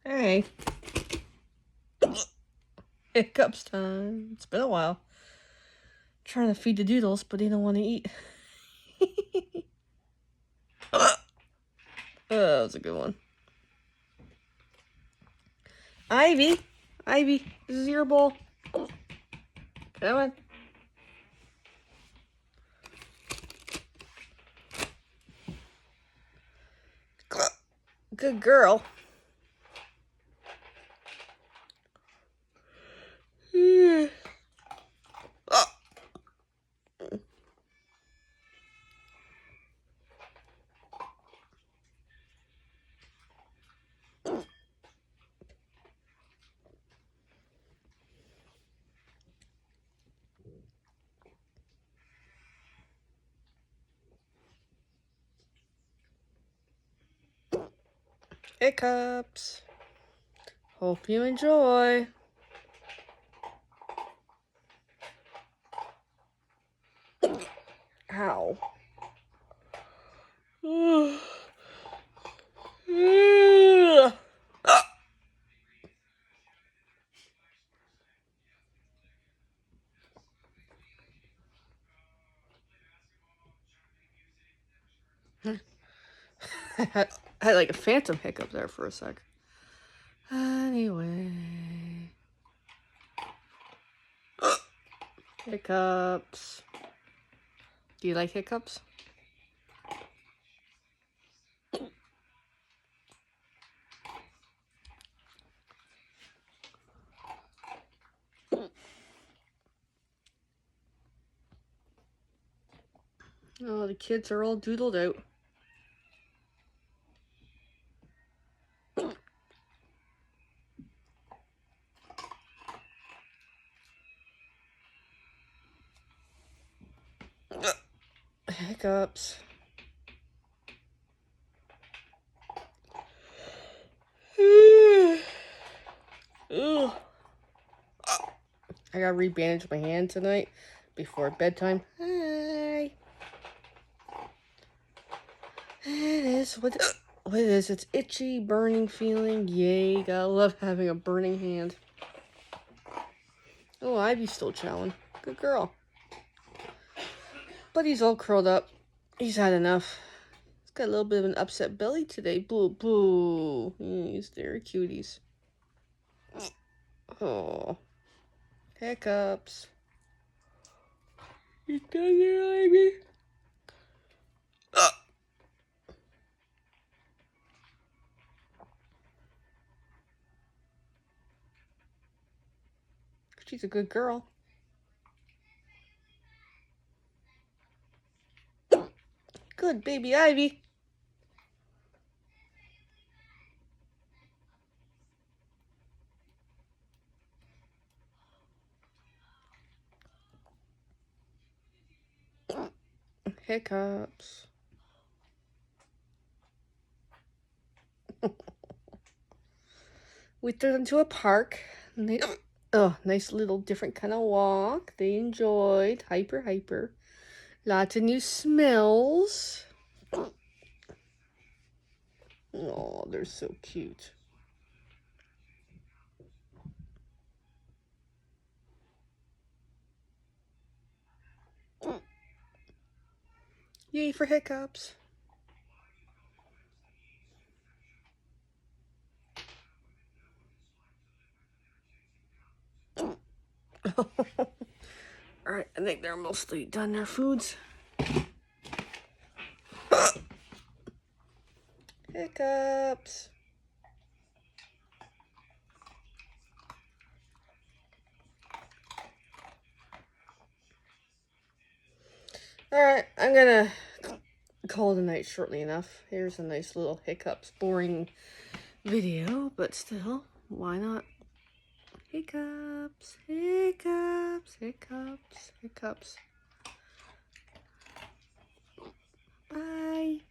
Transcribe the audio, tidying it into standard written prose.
Hey. Hiccups time. It's been a while. Trying to feed the Doodles, but they don't want to eat. Oh, that was a good one. Ivy. Ivy, this is your bowl. Come on. Good girl. Oh. Hiccups. Hope you enjoy. Ow. I had like a phantom hiccup there for a sec. Anyway. Hiccups. Do you like hiccups? Oh, the kids are all doodled out. Hiccups. Ugh. I gotta re-bandage my hand tonight before bedtime. Hi. It is what it is. It's itchy, burning feeling. Yay, gotta love having a burning hand. Oh, Ivy's still chowing. Good girl. But he's all curled up. He's had enough. He's got a little bit of an upset belly today. Boo, boo. He's very cuties. Oh. Hiccups. You done there, Ivy? She's a good girl. Good baby Ivy. Hiccups. We took them to a park. And they, oh, nice little different kind of walk. They enjoyed. Hyper. Lots of new smells. Oh, they're so cute. Yay for hiccups. Alright, I think they're mostly done their foods. Hiccups. Alright, I'm gonna call it a night shortly enough. Here's a nice little hiccups, boring video, but still, why not? Hiccups. Bye.